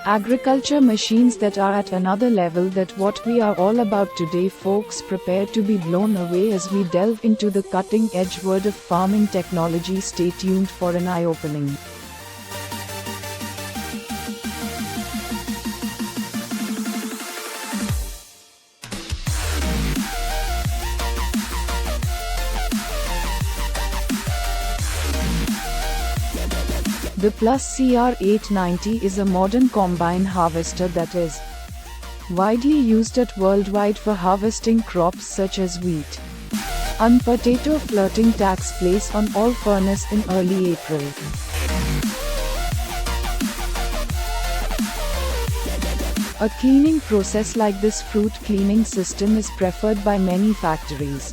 Agriculture machines that are at another level that what we are all about today, folks. Prepare to be blown away as we delve into the cutting edge world of farming technology. Stay tuned for an eye-opening. The Plus CR890 is a modern combine harvester that is widely used worldwide for harvesting crops such as wheat and potato. Flirting takes place on all furnace in early April. A cleaning process like this fruit cleaning system is preferred by many factories.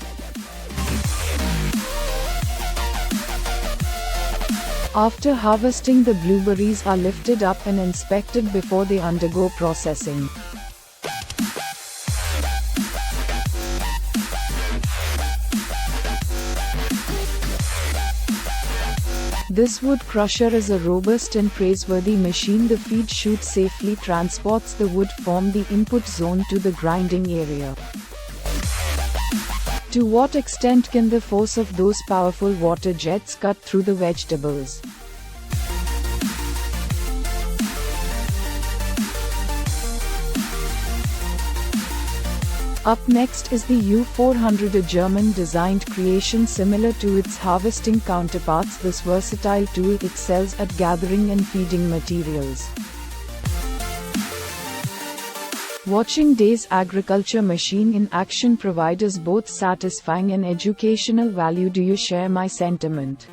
After harvesting, the blueberries are lifted up and inspected before they undergo processing. This wood crusher is a robust and praiseworthy machine. The feed chute safely transports the wood from the input zone to the grinding area. To what extent can the force of those powerful water jets cut through the vegetables? Up next is the U400, a German-designed creation similar to its harvesting counterparts. This versatile tool excels at gathering and feeding materials. Watching Day's agriculture machine in action provides both satisfying and educational value. Do you share my sentiment?